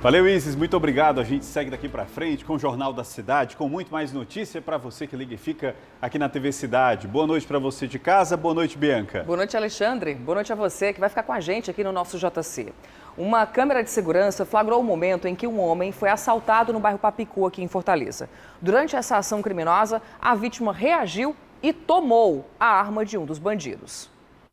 Valeu, Isis, muito obrigado. A gente segue daqui para frente com o Jornal da Cidade, com muito mais notícia para você que liga e fica aqui na TV Cidade. Boa noite para você de casa, boa noite, Bianca. Boa noite, Alexandre. Boa noite a você que vai ficar com a gente aqui no nosso JC. Uma câmera de segurança flagrou o momento em que um homem foi assaltado no bairro Papicu, aqui em Fortaleza. Durante essa ação criminosa, a vítima reagiu e tomou a arma de um dos bandidos.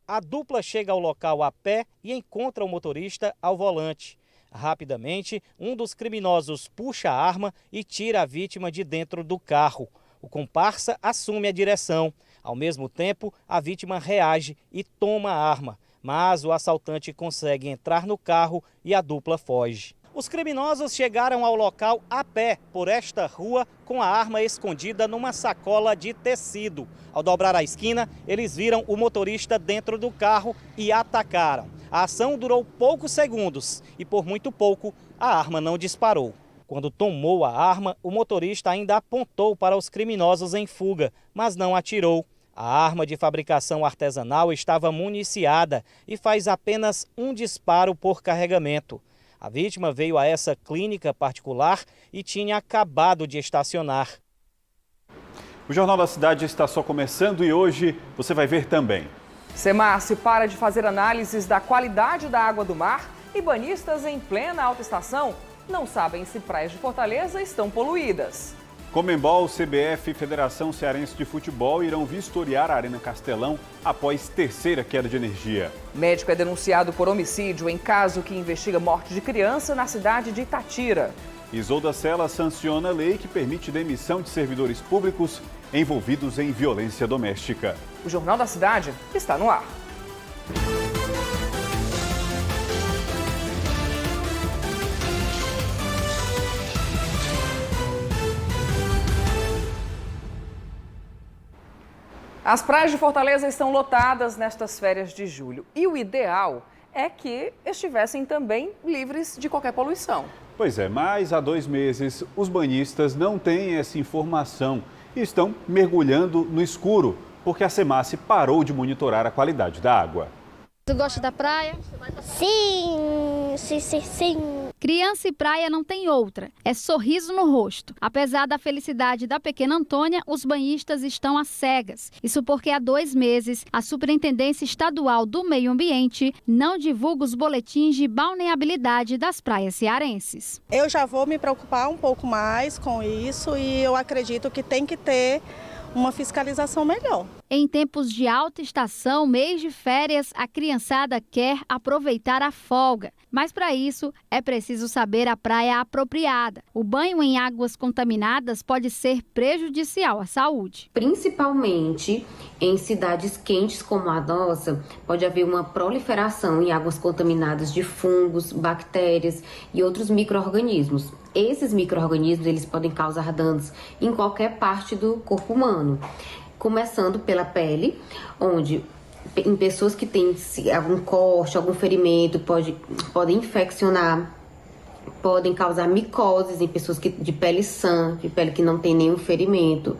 A dupla chega ao local a pé e encontra o motorista ao volante. Rapidamente, um dos criminosos puxa a arma e tira a vítima de dentro do carro. O comparsa assume a direção. Ao mesmo tempo, a vítima reage e toma a arma. Mas o assaltante consegue entrar no carro e a dupla foge. Os criminosos chegaram ao local a pé por esta rua com a arma escondida numa sacola de tecido. Ao dobrar a esquina, eles viram o motorista dentro do carro e atacaram. A ação durou poucos segundos e por muito pouco a arma não disparou. Quando tomou a arma, o motorista ainda apontou para os criminosos em fuga, mas não atirou. A arma de fabricação artesanal estava municiada e faz apenas um disparo por carregamento. A vítima veio a essa clínica particular e tinha acabado de estacionar. O Jornal da Cidade está só começando e hoje você vai ver também. SEMASSE para de fazer análises da qualidade da água do mar e banhistas em plena alta estação não sabem se praias de Fortaleza estão poluídas. Conmebol, CBF e Federação Cearense de Futebol irão vistoriar a Arena Castelão após terceira queda de energia. Médico é denunciado por homicídio em caso que investiga morte de criança na cidade de Itatira. Isolda Sela sanciona a lei que permite demissão de servidores públicos envolvidos em violência doméstica. O Jornal da Cidade está no ar. As praias de Fortaleza estão lotadas nestas férias de julho e o ideal é que estivessem também livres de qualquer poluição. Pois é, mas há 2 meses os banhistas não têm essa informação e estão mergulhando no escuro, porque a SEMASSE parou de monitorar a qualidade da água. Tu gosta da praia? Sim. Criança e praia não tem outra, é sorriso no rosto. Apesar da felicidade da pequena Antônia, os banhistas estão às cegas. Isso porque há 2 meses, a Superintendência Estadual do Meio Ambiente não divulga os boletins de balneabilidade das praias cearenses. Eu já vou me preocupar um pouco mais com isso e eu acredito que tem que ter uma fiscalização melhor. Em tempos de alta estação, mês de férias, a criançada quer aproveitar a folga. Mas para isso, é preciso saber a praia apropriada. O banho em águas contaminadas pode ser prejudicial à saúde. Principalmente em cidades quentes como a nossa, pode haver uma proliferação em águas contaminadas de fungos, bactérias e outros micro-organismos. Esses micro-organismos eles podem causar danos em qualquer parte do corpo humano. Começando pela pele, onde em pessoas que têm algum corte, algum ferimento, podem infeccionar, podem causar micoses em pessoas de pele sã, de pele que não tem nenhum ferimento.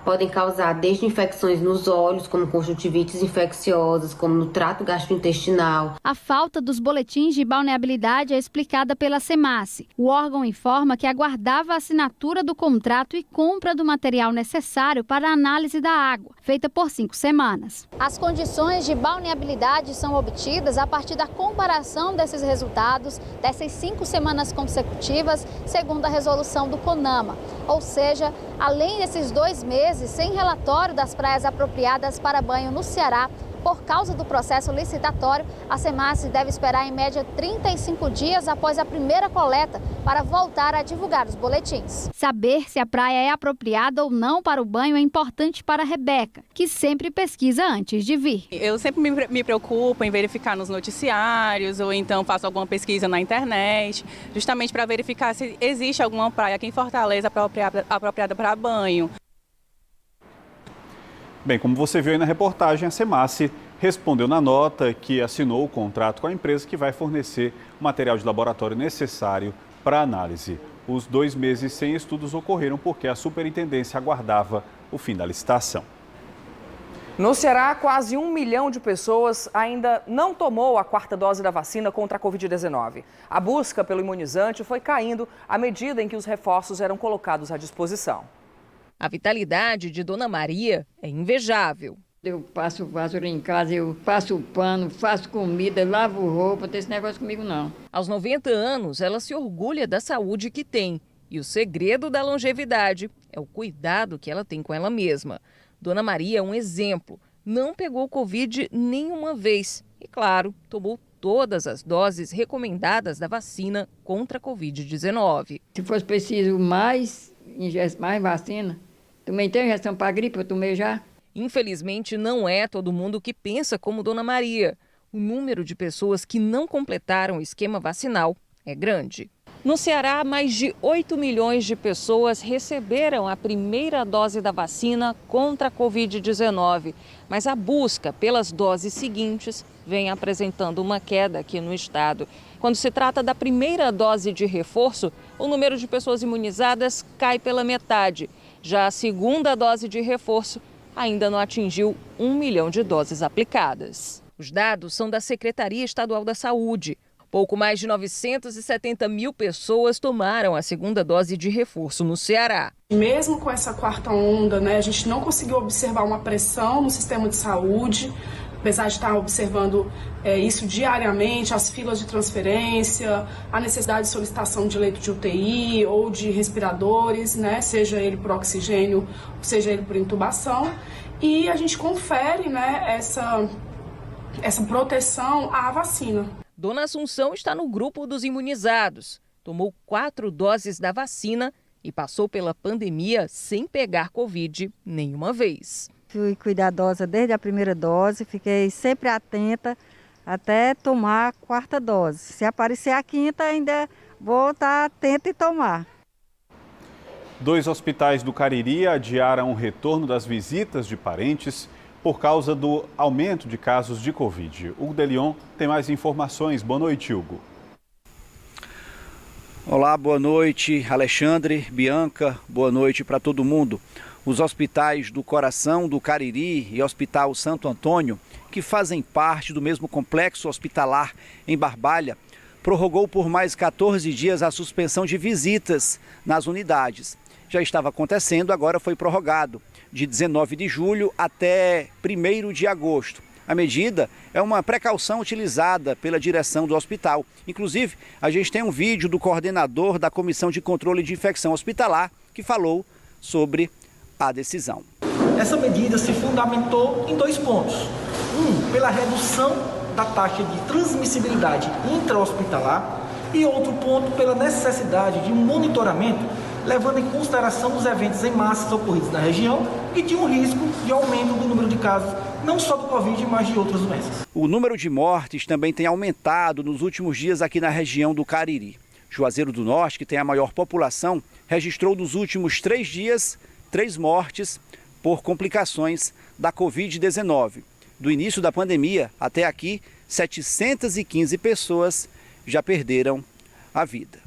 Podem causar desde infecções nos olhos, como conjuntivites infecciosas, como no trato gastrointestinal. A falta dos boletins de balneabilidade é explicada pela SEMASSE. O órgão informa que aguardava a assinatura do contrato e compra do material necessário para a análise da água, feita por 5 semanas. As condições de balneabilidade são obtidas a partir da comparação desses resultados dessas 5 semanas consecutivas, segundo a resolução do CONAMA. Ou seja, além desses 2 meses, sem relatório das praias apropriadas para banho no Ceará, por causa do processo licitatório, a SEMASSE deve esperar em média 35 dias após a primeira coleta para voltar a divulgar os boletins. Saber se a praia é apropriada ou não para o banho é importante para a Rebeca, que sempre pesquisa antes de vir. Eu sempre me preocupo em verificar nos noticiários ou então faço alguma pesquisa na internet, justamente para verificar se existe alguma praia aqui em Fortaleza apropriada para banho. Bem, como você viu aí na reportagem, a SEMASSE respondeu na nota que assinou o contrato com a empresa que vai fornecer o material de laboratório necessário para a análise. Os 2 meses sem estudos ocorreram porque a superintendência aguardava o fim da licitação. No Ceará, quase 1 milhão de pessoas ainda não tomou a 4ª dose da vacina contra a Covid-19. A busca pelo imunizante foi caindo à medida em que os reforços eram colocados à disposição. A vitalidade de Dona Maria é invejável. Eu passo vassoura em casa, eu passo pano, faço comida, lavo roupa, não tem esse negócio comigo não. Aos 90 anos, ela se orgulha da saúde que tem. E o segredo da longevidade é o cuidado que ela tem com ela mesma. Dona Maria é um exemplo. Não pegou Covid nenhuma vez. E, claro, tomou todas as doses recomendadas da vacina contra a Covid-19. Se fosse preciso mais vacina, também tem injeção para gripe, eu tomei já. Infelizmente, não é todo mundo que pensa como Dona Maria. O número de pessoas que não completaram o esquema vacinal é grande. No Ceará, mais de 8 milhões de pessoas receberam a primeira dose da vacina contra a Covid-19. Mas a busca pelas doses seguintes vem apresentando uma queda aqui no estado. Quando se trata da primeira dose de reforço, o número de pessoas imunizadas cai pela metade. Já a segunda dose de reforço ainda não atingiu 1 milhão de doses aplicadas. Os dados são da Secretaria Estadual da Saúde. Pouco mais de 970 mil pessoas tomaram a segunda dose de reforço no Ceará. Mesmo com essa 4ª onda, a gente não conseguiu observar uma pressão no sistema de saúde, apesar de estar observando isso diariamente, as filas de transferência, a necessidade de solicitação de leito de UTI ou de respiradores, seja ele por oxigênio, seja ele por intubação. E a gente confere essa proteção à vacina. Dona Assunção está no grupo dos imunizados. Tomou 4 doses da vacina e passou pela pandemia sem pegar Covid nenhuma vez. Fui cuidadosa desde a primeira dose, fiquei sempre atenta até tomar a 4ª dose. Se aparecer a 5ª, ainda vou estar atenta e tomar. 2 hospitais do Cariri adiaram o retorno das visitas de parentes por causa do aumento de casos de Covid. Hugo de Leon tem mais informações. Boa noite, Hugo. Olá, boa noite, Alexandre, Bianca, boa noite para todo mundo. Os hospitais do Coração, do Cariri e Hospital Santo Antônio, que fazem parte do mesmo complexo hospitalar em Barbalha, prorrogou por mais 14 dias a suspensão de visitas nas unidades. Já estava acontecendo, agora foi prorrogado, de 19 de julho até 1º de agosto. A medida é uma precaução utilizada pela direção do hospital. Inclusive, a gente tem um vídeo do coordenador da Comissão de Controle de Infecção Hospitalar que falou sobre a decisão. Essa medida se fundamentou em 2 pontos. Pela redução da taxa de transmissibilidade intra-hospitalar e outro ponto pela necessidade de um monitoramento levando em consideração os eventos em massa ocorridos na região e de um risco de aumento do número de casos, não só do Covid, mas de outras doenças. O número de mortes também tem aumentado nos últimos dias aqui na região do Cariri. Juazeiro do Norte, que tem a maior população, registrou nos últimos 3 dias 3 mortes por complicações da Covid-19. Do início da pandemia até aqui, 715 pessoas já perderam a vida.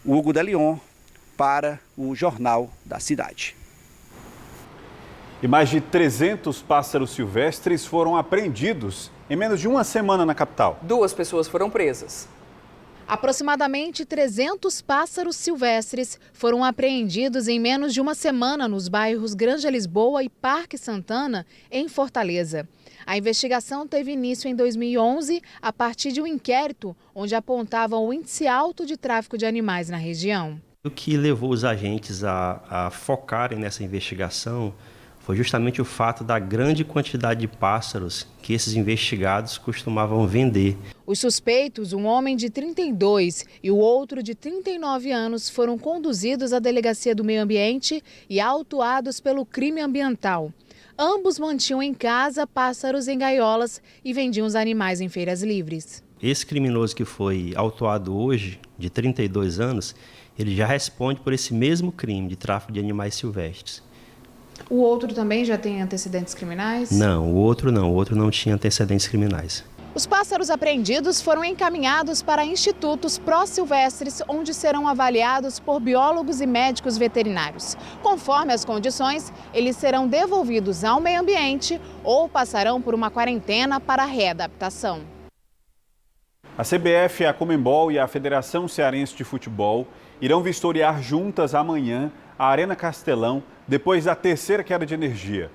Hugo de Leon para o Jornal da Cidade. E mais de 300 pássaros silvestres foram apreendidos em menos de uma semana na capital. 2 pessoas foram presas. Aproximadamente 300 pássaros silvestres foram apreendidos em menos de uma semana nos bairros Granja Lisboa e Parque Santana, em Fortaleza. A investigação teve início em 2011 a partir de um inquérito onde apontavam o índice alto de tráfico de animais na região. O que levou os agentes a focarem nessa investigação foi justamente o fato da grande quantidade de pássaros que esses investigados costumavam vender. Os suspeitos, um homem de 32 e o outro de 39 anos, foram conduzidos à Delegacia do Meio Ambiente e autuados pelo crime ambiental. Ambos mantinham em casa pássaros em gaiolas e vendiam os animais em feiras livres. Esse criminoso que foi autuado hoje, de 32 anos, ele já responde por esse mesmo crime de tráfico de animais silvestres. O outro também já tem antecedentes criminais? Não, o outro não tinha antecedentes criminais. Os pássaros apreendidos foram encaminhados para institutos pró-silvestres, onde serão avaliados por biólogos e médicos veterinários. Conforme as condições, eles serão devolvidos ao meio ambiente ou passarão por uma quarentena para readaptação. A CBF, a Conmebol e a Federação Cearense de Futebol irão vistoriar juntas amanhã a Arena Castelão, depois da terceira queda de energia.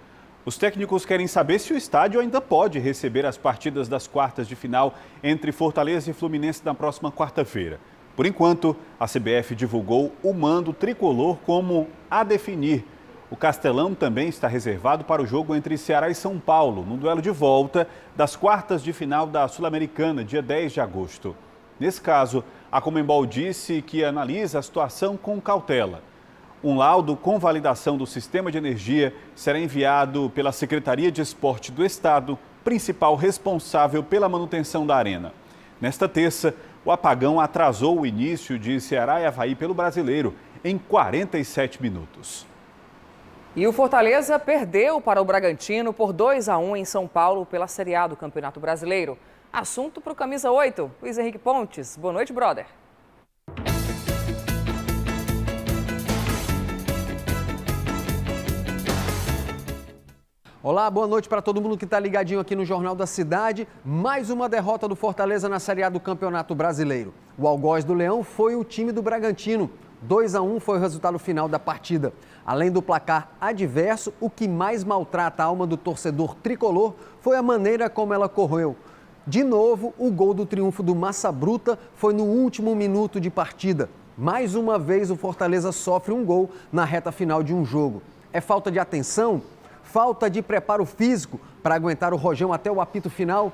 Os técnicos querem saber se o estádio ainda pode receber as partidas das quartas de final entre Fortaleza e Fluminense na próxima quarta-feira. Por enquanto, a CBF divulgou o mando tricolor como a definir. O Castelão também está reservado para o jogo entre Ceará e São Paulo, no duelo de volta das quartas de final da Sul-Americana, dia 10 de agosto. Nesse caso, a Conmebol disse que analisa a situação com cautela. Um laudo com validação do sistema de energia será enviado pela Secretaria de Esporte do Estado, principal responsável pela manutenção da arena. Nesta terça, o apagão atrasou o início de Ceará e Avaí pelo Brasileiro em 47 minutos. E o Fortaleza perdeu para o Bragantino por 2-1 em São Paulo pela Série A do Campeonato Brasileiro. Assunto para o Camisa 8, Luiz Henrique Pontes. Boa noite, brother. Olá, boa noite para todo mundo que está ligadinho aqui no Jornal da Cidade. Mais uma derrota do Fortaleza na Série A do Campeonato Brasileiro. O algoz do Leão foi o time do Bragantino. 2-1 foi o resultado final da partida. Além do placar adverso, o que mais maltrata a alma do torcedor tricolor foi a maneira como ela correu. De novo, o gol do triunfo do Massa Bruta foi no último minuto de partida. Mais uma vez, o Fortaleza sofre um gol na reta final de um jogo. É falta de atenção? Falta de preparo físico para aguentar o rojão até o apito final?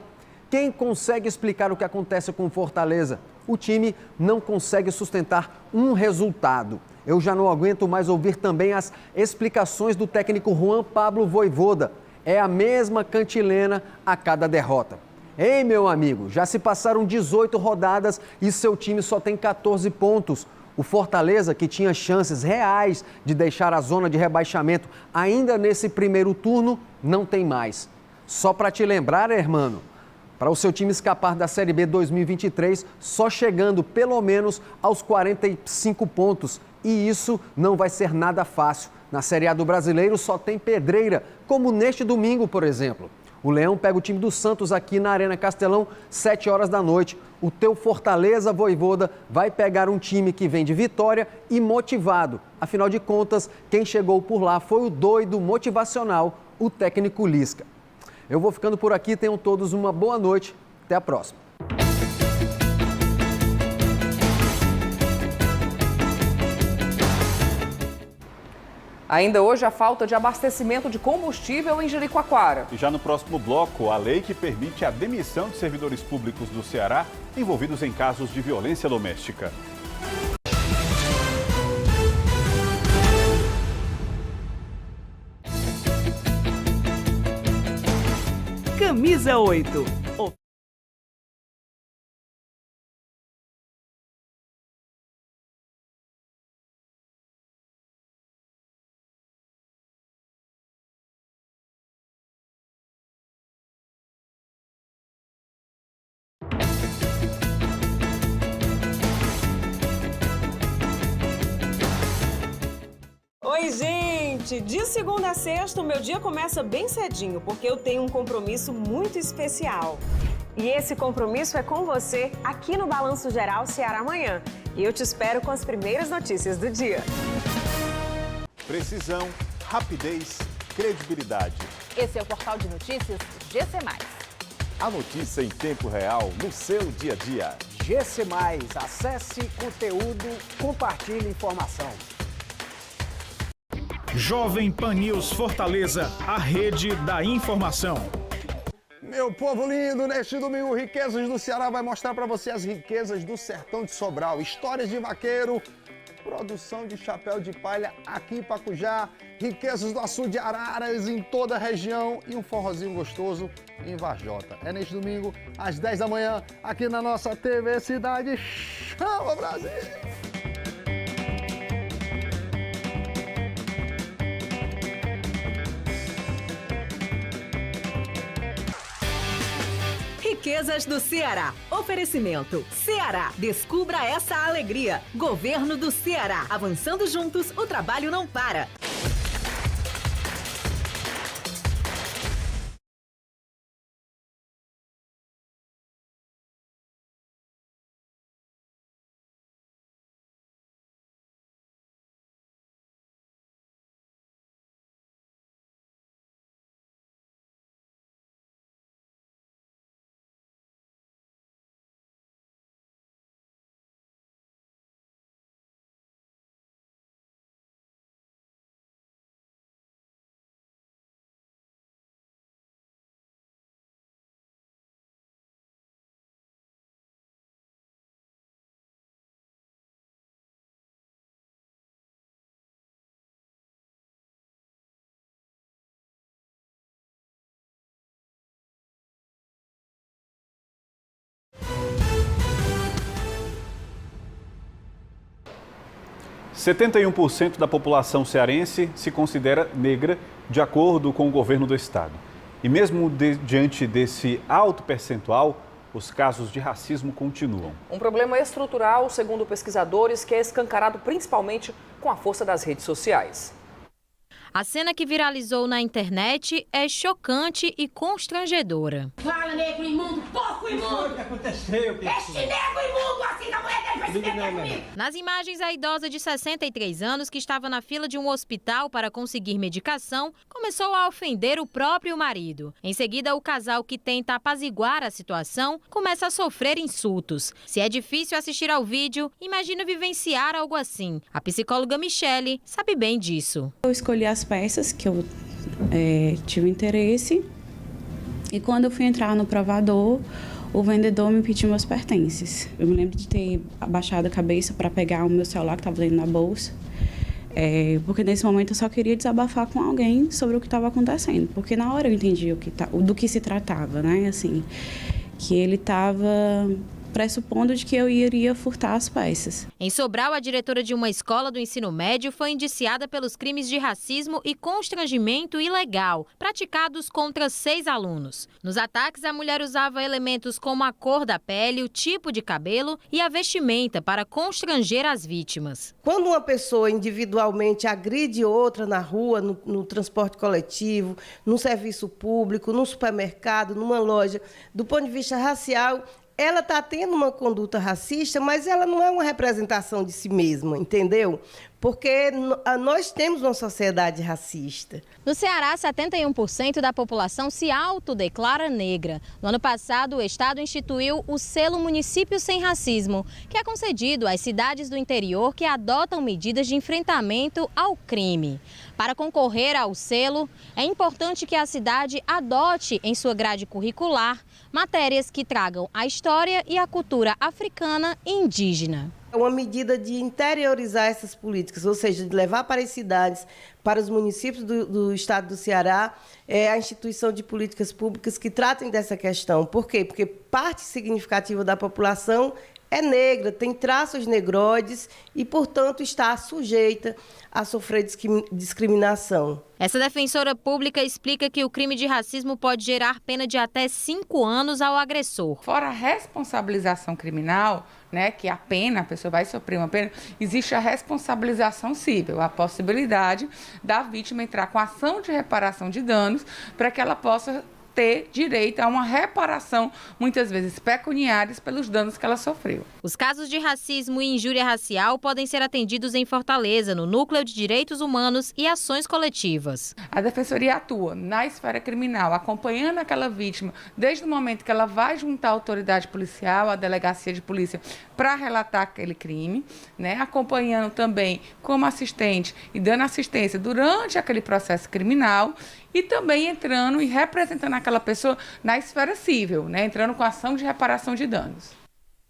Quem consegue explicar o que acontece com o Fortaleza? O time não consegue sustentar um resultado. Eu já não aguento mais ouvir também as explicações do técnico Juan Pablo Vojvoda. É a mesma cantilena a cada derrota. Ei, meu amigo, já se passaram 18 rodadas e seu time só tem 14 pontos. O Fortaleza, que tinha chances reais de deixar a zona de rebaixamento ainda nesse primeiro turno, não tem mais. Só para te lembrar, hermano, para o seu time escapar da Série B 2023, só chegando pelo menos aos 45 pontos. E isso não vai ser nada fácil. Na Série A do Brasileiro só tem pedreira, como neste domingo, por exemplo. O Leão pega o time do Santos aqui na Arena Castelão, 7 horas da noite. O teu Fortaleza, Vojvoda, vai pegar um time que vem de vitória e motivado. Afinal de contas, quem chegou por lá foi o doido motivacional, o técnico Lisca. Eu vou ficando por aqui, tenham todos uma boa noite. Até a próxima. Ainda hoje, a falta de abastecimento de combustível em Jericoacoara. E já no próximo bloco, a lei que permite a demissão de servidores públicos do Ceará envolvidos em casos de violência doméstica. Camisa 8. Oi, gente! De segunda a sexta, o meu dia começa bem cedinho, porque eu tenho um compromisso muito especial. E esse compromisso é com você, aqui no Balanço Geral Ceará Amanhã. E eu te espero com as primeiras notícias do dia. Precisão, rapidez, credibilidade. Esse é o portal de notícias GC+. A notícia em tempo real no seu dia a dia. GC+, acesse conteúdo, compartilhe informação. Jovem Pan News Fortaleza, a rede da informação. Meu povo lindo, neste domingo, Riquezas do Ceará vai mostrar para você as riquezas do sertão de Sobral. Histórias de vaqueiro, produção de chapéu de palha aqui em Pacujá, riquezas do açude de Araras em toda a região e um forrozinho gostoso em Varjota. É neste domingo, às 10 da manhã, aqui na nossa TV Cidade. Chama, Brasil! Riquezas do Ceará. Oferecimento. Ceará. Descubra essa alegria. Governo do Ceará. Avançando juntos, o trabalho não para. – 71% da população cearense se considera negra, de acordo com o governo do estado. E mesmo diante desse alto percentual, os casos de racismo continuam. Um problema estrutural, segundo pesquisadores, que é escancarado principalmente com a força das redes sociais. A cena que viralizou na internet é chocante e constrangedora. Fala, negro imundo, porco imundo! O que aconteceu, este negro imundo, assim da mulher dele vai se meter comigo! Nas imagens, a idosa de 63 anos, que estava na fila de um hospital para conseguir medicação, começou a ofender o próprio marido. Em seguida, o casal, que tenta apaziguar a situação, começa a sofrer insultos. Se é difícil assistir ao vídeo, imagina vivenciar algo assim. A psicóloga Michele sabe bem disso. Eu escolhi as peças que eu tive interesse e quando eu fui entrar no provador, o vendedor me pediu meus pertences. Eu me lembro de ter abaixado a cabeça para pegar o meu celular que estava dentro da bolsa, porque nesse momento eu só queria desabafar com alguém sobre o que estava acontecendo, porque na hora eu entendi do que se tratava, né? Assim, que ele estava pressupondo de que eu iria furtar as peças. Em Sobral, a diretora de uma escola do ensino médio foi indiciada pelos crimes de racismo e constrangimento ilegal, praticados contra 6 alunos. Nos ataques, a mulher usava elementos como a cor da pele, o tipo de cabelo e a vestimenta para constranger as vítimas. Quando uma pessoa individualmente agride outra na rua, no transporte coletivo, no serviço público, no supermercado, numa loja, do ponto de vista racial, ela está tendo uma conduta racista, mas ela não é uma representação de si mesma, entendeu? Porque nós temos uma sociedade racista. No Ceará, 71% da população se autodeclara negra. No ano passado, o estado instituiu o selo Município Sem Racismo, que é concedido às cidades do interior que adotam medidas de enfrentamento ao crime. Para concorrer ao selo, é importante que a cidade adote em sua grade curricular matérias que tragam a história e a cultura africana e indígena. É uma medida de interiorizar essas políticas, ou seja, de levar para as cidades, para os municípios do estado do Ceará, a instituição de políticas públicas que tratem dessa questão. Por quê? Porque parte significativa da população é negra, tem traços negroides e, portanto, está sujeita a sofrer discriminação. Essa defensora pública explica que o crime de racismo pode gerar pena de até 5 anos ao agressor. Fora a responsabilização criminal, né, que a pessoa vai sofrer uma pena, existe a responsabilização civil, a possibilidade da vítima entrar com ação de reparação de danos para que ela possa ter direito a uma reparação, muitas vezes pecuniárias, pelos danos que ela sofreu. Os casos de racismo e injúria racial podem ser atendidos em Fortaleza, no Núcleo de Direitos Humanos e Ações Coletivas. A Defensoria atua na esfera criminal, acompanhando aquela vítima desde o momento que ela vai juntar a autoridade policial, a delegacia de polícia, para relatar aquele crime, né? Acompanhando também como assistente e dando assistência durante aquele processo criminal, e também entrando e representando aquela pessoa na esfera civil, né? Entrando com ação de reparação de danos.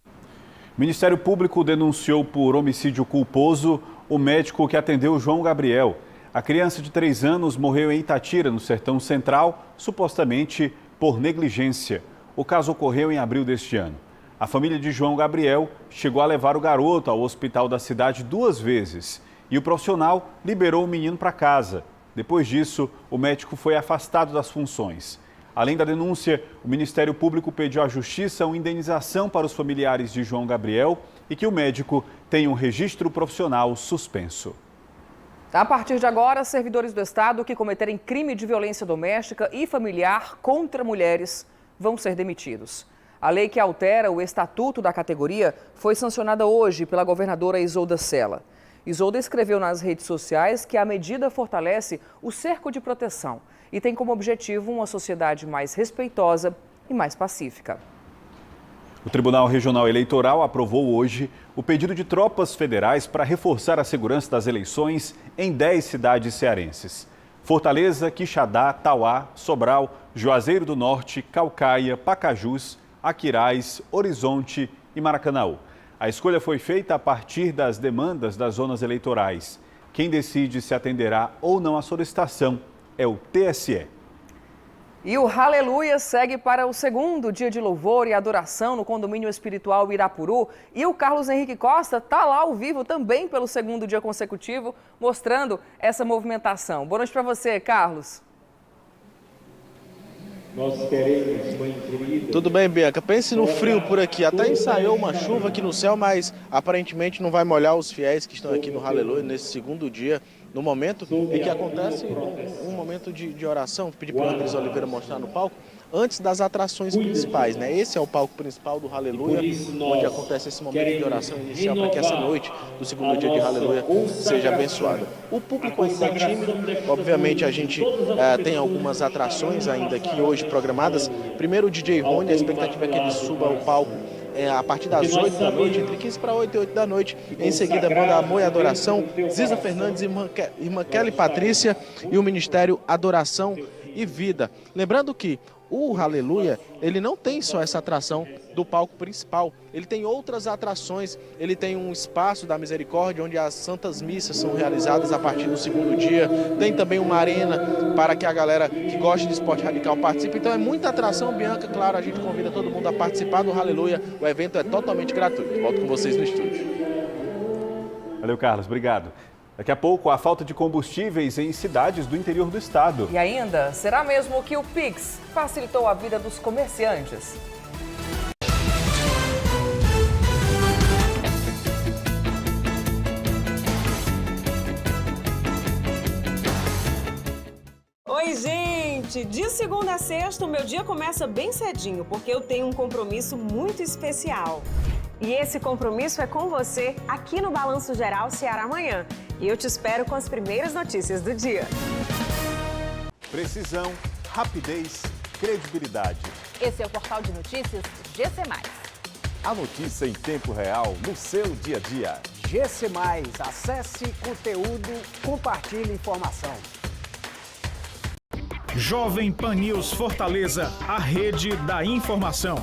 O Ministério Público denunciou por homicídio culposo o médico que atendeu João Gabriel. A criança de 3 anos morreu em Itatira, no Sertão Central, supostamente por negligência. O caso ocorreu em abril deste ano. A família de João Gabriel chegou a levar o garoto ao hospital da cidade 2 vezes e o profissional liberou o menino para casa. Depois disso, o médico foi afastado das funções. Além da denúncia, o Ministério Público pediu à Justiça uma indenização para os familiares de João Gabriel e que o médico tenha um registro profissional suspenso. A partir de agora, servidores do Estado que cometerem crime de violência doméstica e familiar contra mulheres vão ser demitidos. A lei que altera o estatuto da categoria foi sancionada hoje pela governadora Isolda Sela. Isolda escreveu nas redes sociais que a medida fortalece o cerco de proteção e tem como objetivo uma sociedade mais respeitosa e mais pacífica. O Tribunal Regional Eleitoral aprovou hoje o pedido de tropas federais para reforçar a segurança das eleições em 10 cidades cearenses: Fortaleza, Quixadá, Tauá, Sobral, Juazeiro do Norte, Caucaia, Pacajus, Aquiraz, Horizonte e Maracanaú. A escolha foi feita a partir das demandas das zonas eleitorais. Quem decide se atenderá ou não à solicitação é o TSE. E o Aleluia segue para o segundo dia de louvor e adoração no condomínio espiritual Irapuru. E o Carlos Henrique Costa está lá ao vivo também pelo segundo dia consecutivo, mostrando essa movimentação. Boa noite para você, Carlos. Nós teremos, mãe querida. Tudo bem, Bianca? Pense no frio por aqui. Até ensaiou uma chuva aqui no céu, mas aparentemente não vai molhar os fiéis que estão aqui no Aleluia nesse segundo dia. No momento em que acontece um momento de oração, pedi para o Andrés Oliveira mostrar no palco, antes das atrações principais, né? Esse é o palco principal do Aleluia, onde acontece esse momento de oração inicial para que essa noite do segundo dia de Aleluia seja abençoada. O público ainda é tímido, obviamente a gente tem algumas atrações ainda aqui hoje programadas. Primeiro o DJ Rony, a expectativa é que ele suba ao palco a partir das 8 da noite, entre 15 para 8 e 8 da noite. Em seguida, a banda Amor e Adoração, Ziza Fernandes, irmã Kelly Patrícia e o Ministério Adoração e Vida. Lembrando que o Aleluia, ele não tem só essa atração do palco principal, ele tem outras atrações, ele tem um espaço da misericórdia onde as santas missas são realizadas a partir do segundo dia, tem também uma arena para que a galera que gosta de esporte radical participe. Então é muita atração, Bianca, claro, a gente convida todo mundo a participar do Aleluia, o evento é totalmente gratuito. Volto com vocês no estúdio. Valeu, Carlos, obrigado. Daqui a pouco, a falta de combustíveis em cidades do interior do estado. E ainda, será mesmo que o Pix facilitou a vida dos comerciantes? Oi, gente! De segunda a sexta, o meu dia começa bem cedinho, porque eu tenho um compromisso muito especial. E esse compromisso é com você aqui no Balanço Geral Ceará Amanhã. E eu te espero com as primeiras notícias do dia. Precisão, rapidez, credibilidade. Esse é o portal de notícias GC+. A notícia em tempo real no seu dia a dia. GC+, acesse conteúdo, compartilhe informação. Jovem Pan News Fortaleza, a rede da informação.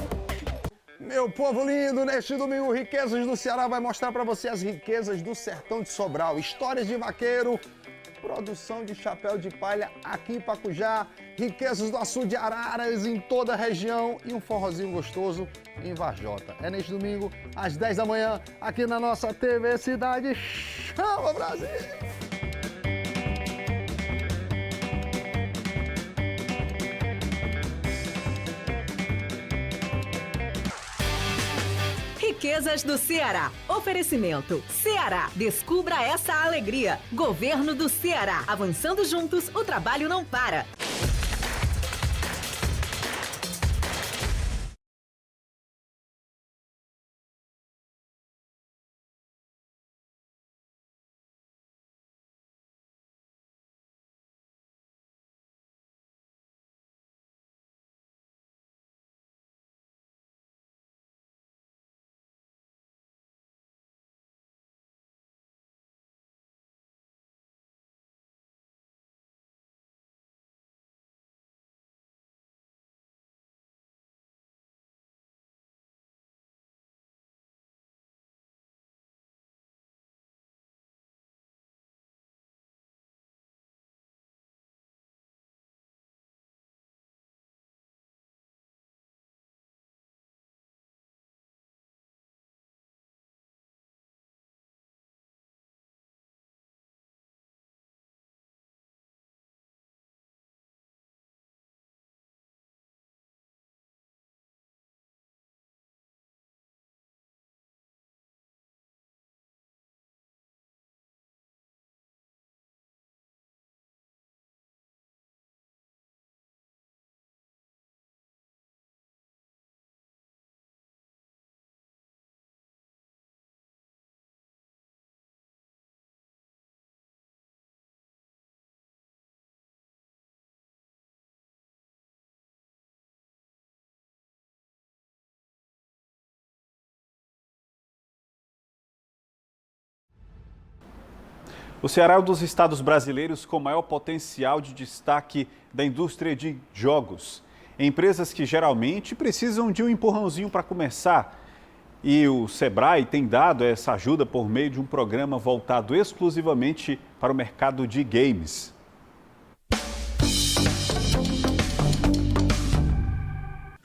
Meu povo lindo, neste domingo, Riquezas do Ceará vai mostrar para você as riquezas do sertão de Sobral. Histórias de vaqueiro, produção de chapéu de palha aqui em Pacujá, riquezas do açude de Araras em toda a região e um forrozinho gostoso em Varjota. É neste domingo, às 10 da manhã, aqui na nossa TV Cidade. Chama, Brasil! Riquezas do Ceará. Oferecimento. Ceará. Descubra essa alegria. Governo do Ceará. Avançando juntos, o trabalho não para. O Ceará é um dos estados brasileiros com maior potencial de destaque da indústria de jogos. Empresas que geralmente precisam de um empurrãozinho para começar. E o Sebrae tem dado essa ajuda por meio de um programa voltado exclusivamente para o mercado de games.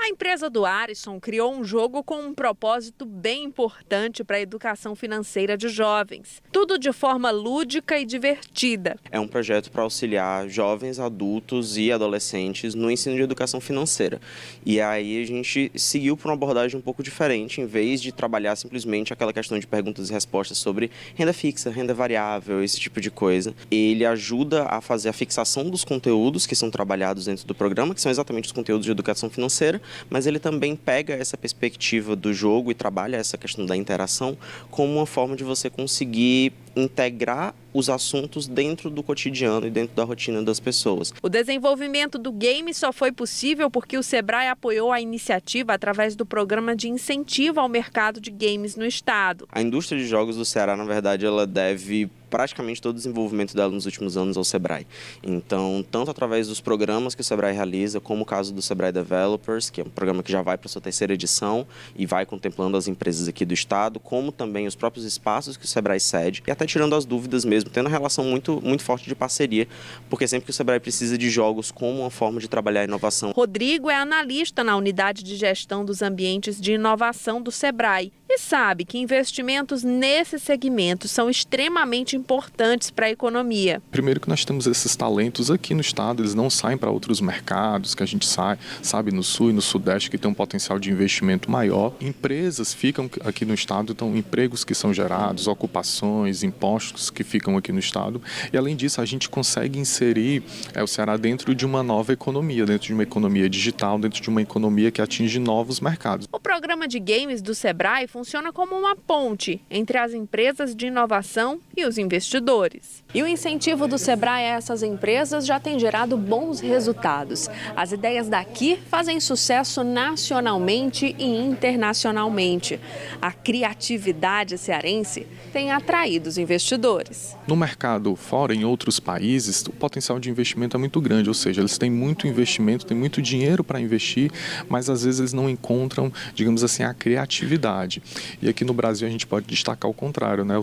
A empresa do Arisson criou um jogo com um propósito bem importante para a educação financeira de jovens. Tudo de forma lúdica e divertida. É um projeto para auxiliar jovens, adultos e adolescentes no ensino de educação financeira. E aí a gente seguiu por uma abordagem um pouco diferente, em vez de trabalhar simplesmente aquela questão de perguntas e respostas sobre renda fixa, renda variável, esse tipo de coisa. Ele ajuda a fazer a fixação dos conteúdos que são trabalhados dentro do programa, que são exatamente os conteúdos de educação financeira, mas ele também pega essa perspectiva do jogo e trabalha essa questão da interação como uma forma de você conseguir integrar os assuntos dentro do cotidiano e dentro da rotina das pessoas. O desenvolvimento do game só foi possível porque o Sebrae apoiou a iniciativa através do programa de incentivo ao mercado de games no estado. A indústria de jogos do Ceará, na verdade, ela deve praticamente todo o desenvolvimento dela nos últimos anos ao Sebrae. Então, tanto através dos programas que o Sebrae realiza, como o caso do Sebrae Developers, que é um programa que já vai para a sua 3ª edição e vai contemplando as empresas aqui do estado, como também os próprios espaços que o Sebrae cede, e até tirando as dúvidas mesmo, tendo uma relação muito forte de parceria, porque sempre que o Sebrae precisa de jogos como uma forma de trabalhar a inovação. Rodrigo é analista na unidade de gestão dos ambientes de inovação do Sebrae e sabe que investimentos nesse segmento são extremamente importantes para a economia. Primeiro que nós temos esses talentos aqui no estado, eles não saem para outros mercados, que a gente sabe no sul e no sudeste que tem um potencial de investimento maior. Empresas ficam aqui no estado, então empregos que são gerados, ocupações, impostos que ficam aqui no estado. E além disso, a gente consegue inserir o Ceará dentro de uma nova economia, dentro de uma economia digital, dentro de uma economia que atinge novos mercados. O programa de games do Sebrae funciona como uma ponte entre as empresas de inovação e os investidores. E o incentivo do Sebrae a essas empresas já tem gerado bons resultados. As ideias daqui fazem sucesso nacionalmente e internacionalmente. A criatividade cearense tem atraído os investidores. No mercado fora, em outros países, o potencial de investimento é muito grande, ou seja, eles têm muito investimento, têm muito dinheiro para investir, mas às vezes eles não encontram, digamos assim, a criatividade. E aqui no Brasil a gente pode destacar o contrário, né?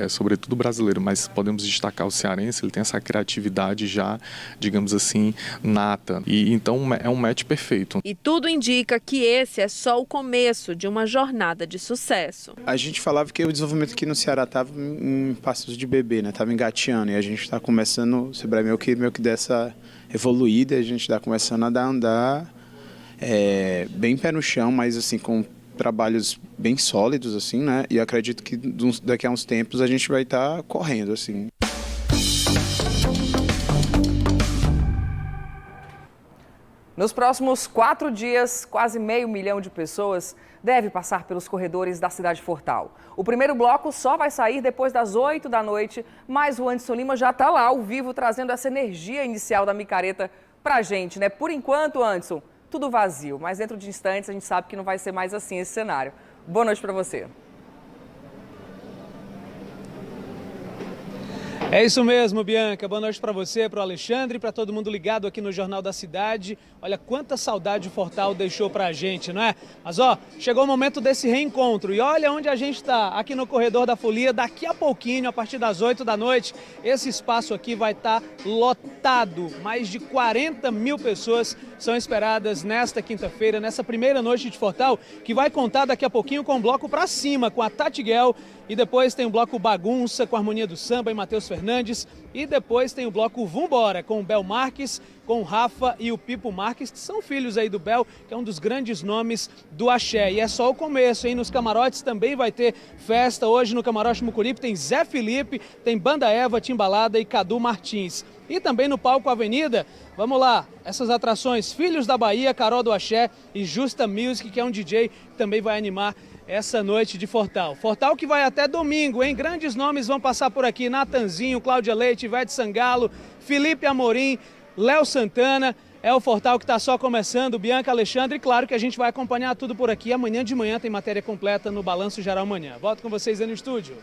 Sobretudo o brasileiro, mas podemos destacar o cearense, ele tem essa criatividade já, digamos assim, nata. E então é um match perfeito. E tudo indica que esse é só o começo de uma jornada de sucesso. A gente falava que o desenvolvimento aqui no Ceará estava em passos de bebê, né? Estava engateando, e a gente está começando, o Sebrae meio que dessa evoluída, a gente está começando a andar bem pé no chão, mas assim com trabalhos bem sólidos, assim, né? E acredito que daqui a uns tempos a gente vai estar correndo, assim. Nos próximos 4 dias, quase 500 mil de pessoas deve passar pelos corredores da cidade Fortal. O primeiro bloco só vai sair depois das 8 da noite, mas o Anderson Lima já está lá ao vivo trazendo essa energia inicial da micareta pra gente, né? Por enquanto, Anderson, tudo vazio, mas dentro de instantes a gente sabe que não vai ser mais assim esse cenário. Boa noite para você. É isso mesmo, Bianca. Boa noite para você, para o Alexandre, para todo mundo ligado aqui no Jornal da Cidade. Olha quanta saudade o Fortal deixou para a gente, não é? Mas ó, chegou o momento desse reencontro e olha onde a gente está, aqui no Corredor da Folia. Daqui a pouquinho, a partir das 8 da noite, esse espaço aqui vai estar lotado. Mais de 40 mil pessoas são esperadas nesta quinta-feira, nessa primeira noite de Fortal, que vai contar daqui a pouquinho com o bloco para cima, com a Tati Guel. E depois tem o bloco Bagunça, com a Harmonia do Samba e Matheus Fernandes. E depois tem o bloco Vambora, com o Bel Marques, com o Rafa e o Pipo Marques, que são filhos aí do Bel, que é um dos grandes nomes do axé. E é só o começo, hein? Nos camarotes também vai ter festa. Hoje no Camarote Mucuripe tem Zé Felipe, tem Banda Eva, Timbalada e Cadu Martins. E também no palco Avenida, vamos lá, essas atrações Filhos da Bahia, Carol do Axé e Justa Music, que é um DJ que também vai animar essa noite de Fortal. Fortal que vai até domingo, hein? Grandes nomes vão passar por aqui, Natanzinho, Cláudia Leite, Ivete Sangalo, Felipe Amorim, Léo Santana. É o Fortal que está só começando, Bianca, Alexandre, e claro que a gente vai acompanhar tudo por aqui. Amanhã de manhã tem matéria completa no Balanço Geral Manhã. Volto com vocês aí no estúdio.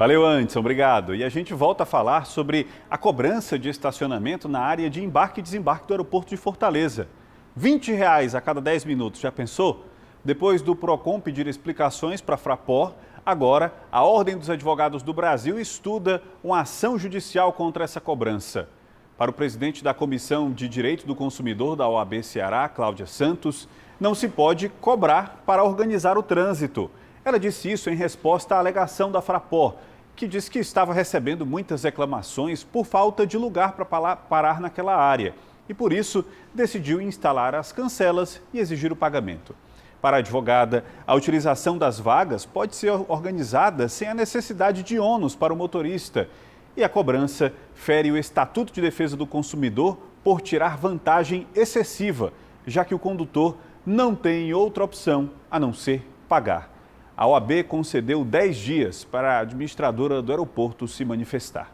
Valeu, Anderson, obrigado. E a gente volta a falar sobre a cobrança de estacionamento na área de embarque e desembarque do aeroporto de Fortaleza. R$20 a cada 10 minutos, já pensou? Depois do Procon pedir explicações para a Fraport, agora a Ordem dos Advogados do Brasil estuda uma ação judicial contra essa cobrança. Para o presidente da Comissão de Direito do Consumidor da OAB Ceará, Cláudia Santos, não se pode cobrar para organizar o trânsito. Ela disse isso em resposta à alegação da Fraport, que diz que estava recebendo muitas reclamações por falta de lugar para parar naquela área e, por isso, decidiu instalar as cancelas e exigir o pagamento. Para a advogada, a utilização das vagas pode ser organizada sem a necessidade de ônus para o motorista. E a cobrança fere o Estatuto de Defesa do Consumidor por tirar vantagem excessiva, já que o condutor não tem outra opção a não ser pagar. A OAB concedeu 10 dias para a administradora do aeroporto se manifestar.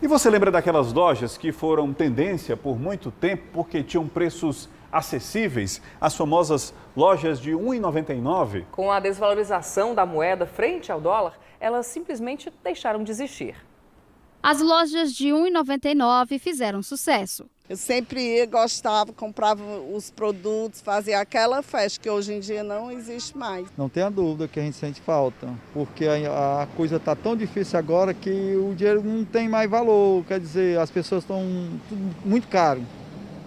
E você lembra daquelas lojas que foram tendência por muito tempo porque tinham preços acessíveis, as famosas lojas de R$ 1,99? Com a desvalorização da moeda frente ao dólar, elas simplesmente deixaram de existir. As lojas de R$ 1,99 fizeram sucesso. Eu sempre ia, gostava, comprava os produtos, fazia aquela festa que hoje em dia não existe mais. Não tenha dúvida que a gente sente falta, porque a coisa está tão difícil agora que o dinheiro não tem mais valor, quer dizer, as pessoas estão muito caro.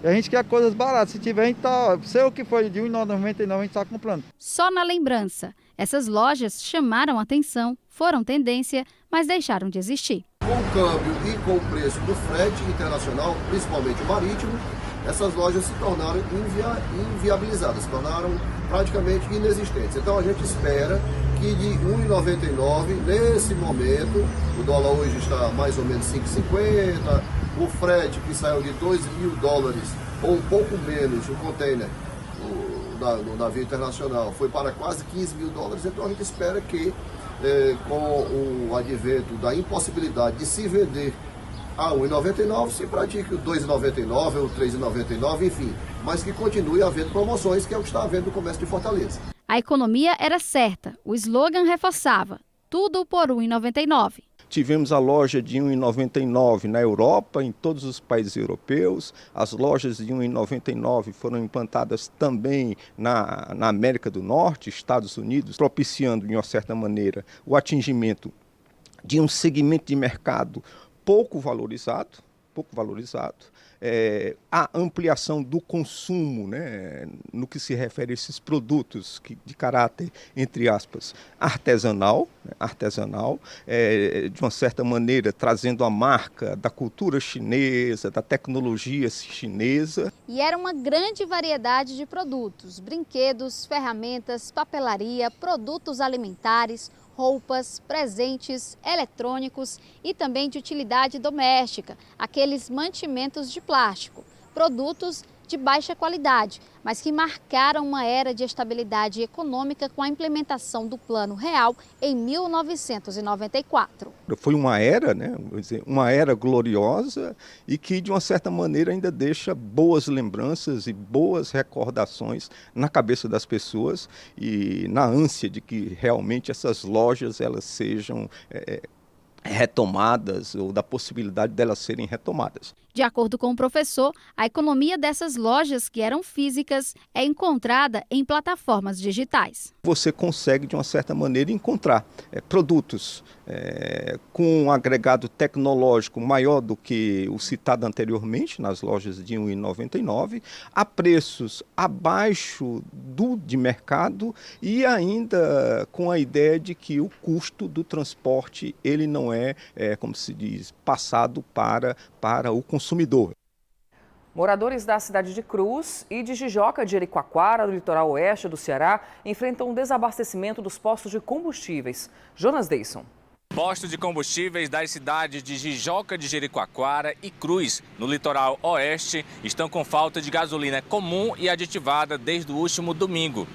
A gente quer coisas baratas, se tiver, a gente tá, sei o que foi de R$ 1,99, a gente está comprando. Só na lembrança, essas lojas chamaram atenção, foram tendência, mas deixaram de existir. Com o câmbio e com o preço do frete internacional, principalmente o marítimo, essas lojas se tornaram inviabilizadas, se tornaram praticamente inexistentes. Então a gente espera que de R$ 1,99, nesse momento, o dólar hoje está mais ou menos R$ 5,50, o frete que saiu de $2.000 ou um pouco menos, o container no navio internacional foi para quase $15.000, então a gente espera que com o advento da impossibilidade de se vender a R$ 1,99, se pratique o R$ 2,99 ou R$ 3,99, enfim, mas que continue havendo promoções, que é o que está havendo no comércio de Fortaleza. A economia era certa, o slogan reforçava, tudo por R$ 1,99. Tivemos a loja de R$ 1,99 na Europa, em todos os países europeus. As lojas de R$ 1,99 foram implantadas também na América do Norte, Estados Unidos, propiciando, de uma certa maneira, o atingimento de um segmento de mercado pouco valorizado, a ampliação do consumo, né, no que se refere a esses produtos de caráter, entre aspas, artesanal, de uma certa maneira trazendo a marca da cultura chinesa, da tecnologia chinesa. E era uma grande variedade de produtos, brinquedos, ferramentas, papelaria, produtos alimentares, roupas, presentes, eletrônicos e também de utilidade doméstica, aqueles mantimentos de plástico, produtos de baixa qualidade, mas que marcaram uma era de estabilidade econômica com a implementação do Plano Real em 1994. Foi uma era, uma era gloriosa e que, de uma certa maneira, ainda deixa boas lembranças e boas recordações na cabeça das pessoas e na ânsia de que realmente essas lojas elas sejam retomadas ou da possibilidade delas serem retomadas. De acordo com o professor, a economia dessas lojas que eram físicas é encontrada em plataformas digitais. Você consegue, de uma certa maneira, encontrar produtos com um agregado tecnológico maior do que o citado anteriormente, nas lojas de R$ 1,99, a preços abaixo de mercado e ainda com a ideia de que o custo do transporte ele não é, como se diz, passado para o consumidor. Moradores da cidade de Cruz e de Jijoca de Jericoacoara, no litoral oeste do Ceará, enfrentam um desabastecimento dos postos de combustíveis. Jonas Deison. Postos de combustíveis das cidades de Jijoca de Jericoacoara e Cruz, no litoral oeste, estão com falta de gasolina comum e aditivada desde o último domingo.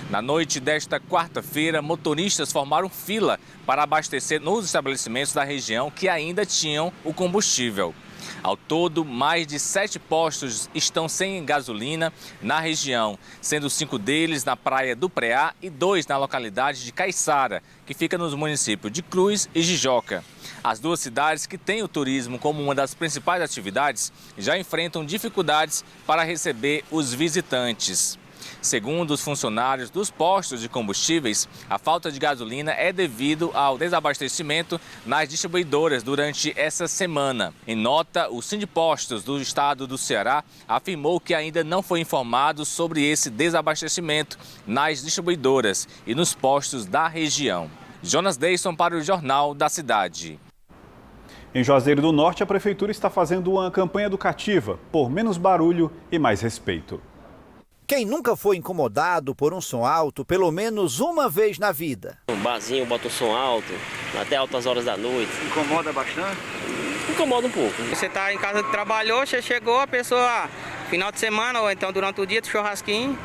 Na noite desta quarta-feira, motoristas formaram fila para abastecer nos estabelecimentos da região que ainda tinham o combustível. Ao todo, mais de 7 postos estão sem gasolina na região, sendo 5 deles na praia do Preá e 2 na localidade de Caiçara, que fica nos municípios de Cruz e Jijoca. As duas cidades, que têm o turismo como uma das principais atividades, já enfrentam dificuldades para receber os visitantes. Segundo os funcionários dos postos de combustíveis, a falta de gasolina é devido ao desabastecimento nas distribuidoras durante essa semana. Em nota, o Sindipostos do estado do Ceará afirmou que ainda não foi informado sobre esse desabastecimento nas distribuidoras e nos postos da região. Jonas Deison para o Jornal da Cidade. Em Juazeiro do Norte, a prefeitura está fazendo uma campanha educativa por menos barulho e mais respeito. Quem nunca foi incomodado por um som alto pelo menos uma vez na vida? Um barzinho bota o som alto, até altas horas da noite. Incomoda bastante? Incomoda um pouco. Você está em casa, trabalhou, você chegou, a pessoa, final de semana ou então durante o dia do churrasquinho,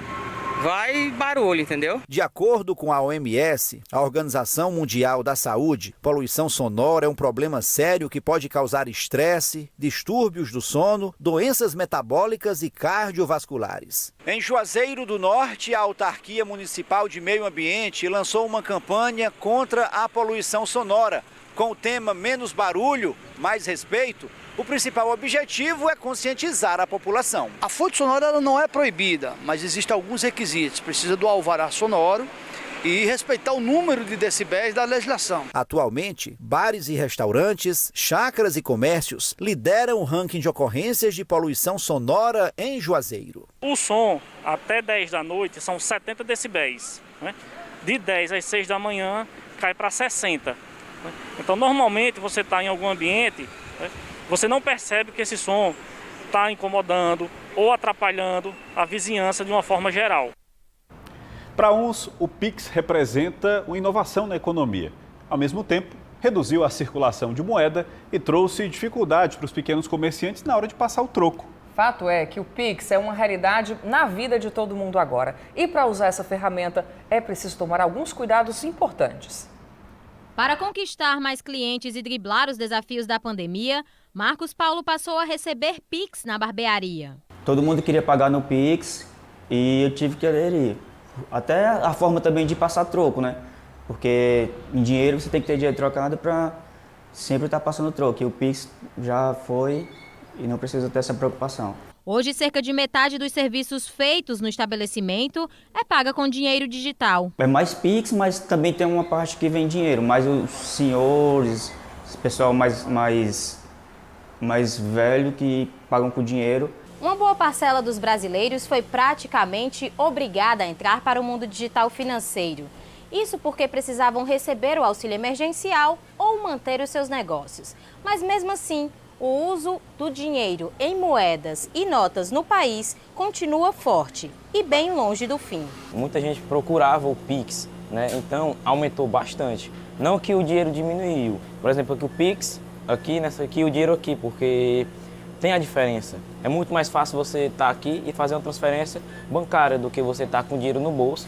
vai barulho, entendeu? De acordo com a OMS, a Organização Mundial da Saúde, poluição sonora é um problema sério que pode causar estresse, distúrbios do sono, doenças metabólicas e cardiovasculares. Em Juazeiro do Norte, a Autarquia Municipal de Meio Ambiente lançou uma campanha contra a poluição sonora, com o tema Menos Barulho, Mais Respeito. O principal objetivo é conscientizar a população. A fonte sonora ela não é proibida, mas existem alguns requisitos. Precisa do alvará sonoro e respeitar o número de decibéis da legislação. Atualmente, bares e restaurantes, chácaras e comércios lideram o ranking de ocorrências de poluição sonora em Juazeiro. O som até 10 da noite são 70 decibéis. Né? De 10 às 6 da manhã cai para 60. Né? Então, normalmente, você está em algum ambiente... Né? Você não percebe que esse som está incomodando ou atrapalhando a vizinhança de uma forma geral. Para uns, o Pix representa uma inovação na economia. Ao mesmo tempo, reduziu a circulação de moeda e trouxe dificuldade para os pequenos comerciantes na hora de passar o troco. Fato é que o Pix é uma realidade na vida de todo mundo agora. E para usar essa ferramenta, é preciso tomar alguns cuidados importantes. Para conquistar mais clientes e driblar os desafios da pandemia, Marcos Paulo passou a receber Pix na barbearia. Todo mundo queria pagar no Pix e eu tive que aderir. Até a forma também de passar troco, né? Porque em dinheiro você tem que ter dinheiro trocado para sempre estar passando troco. E o Pix já foi e não precisa ter essa preocupação. Hoje, cerca de metade dos serviços feitos no estabelecimento é paga com dinheiro digital. É mais Pix, mas também tem uma parte que vem dinheiro. Mas os senhores, o pessoal mais velho que pagam com dinheiro. Uma boa parcela dos brasileiros foi praticamente obrigada a entrar para o mundo digital financeiro. Isso porque precisavam receber o auxílio emergencial ou manter os seus negócios. Mas mesmo assim, o uso do dinheiro em moedas e notas no país continua forte e bem longe do fim. Muita gente procurava o Pix, né? Então aumentou bastante. Não que o dinheiro diminuiu. Por exemplo, aqui o Pix, aqui nessa aqui, o dinheiro aqui, porque tem a diferença. É muito mais fácil você estar aqui e fazer uma transferência bancária do que você estar com dinheiro no bolso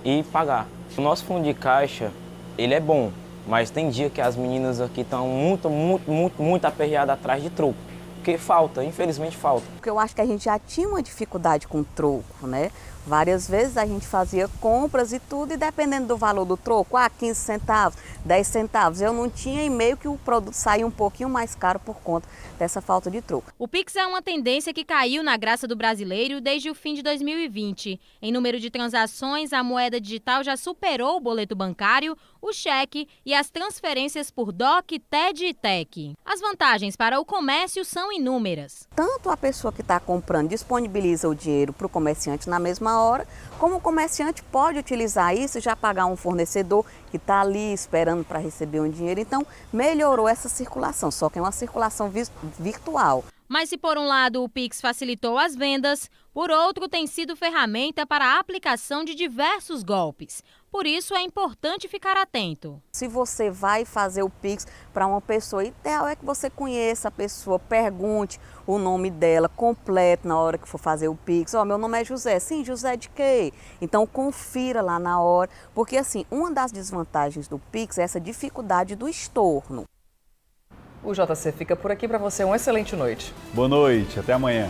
e pagar. O nosso fundo de caixa, ele é bom. Mas tem dia que as meninas aqui estão muito aperreadas atrás de troco. Porque falta, infelizmente falta. Porque eu acho que a gente já tinha uma dificuldade com troco, né? Várias vezes a gente fazia compras e tudo, e dependendo do valor do troco, 15 centavos, 10 centavos, eu não tinha, e meio que o produto saía um pouquinho mais caro por conta dessa falta de troco. O Pix é uma tendência que caiu na graça do brasileiro desde o fim de 2020. Em número de transações, a moeda digital já superou o boleto bancário, o cheque e as transferências por DOC, TED e TEC. As vantagens para o comércio são inúmeras. Tanto a pessoa que está comprando disponibiliza o dinheiro para o comerciante na mesma hora, como o comerciante pode utilizar isso e já pagar um fornecedor que está ali esperando para receber um dinheiro. Então, melhorou essa circulação, só que é uma circulação virtual. Mas se por um lado o Pix facilitou as vendas, por outro tem sido ferramenta para a aplicação de diversos golpes. Por isso é importante ficar atento. Se você vai fazer o Pix para uma pessoa, o ideal é que você conheça a pessoa, pergunte o nome dela completo na hora que for fazer o Pix. Meu nome é José. Sim, José de quê? Então confira lá na hora, porque assim, uma das desvantagens do Pix é essa dificuldade do estorno. O JC fica por aqui. Para você, uma excelente noite. Boa noite, até amanhã.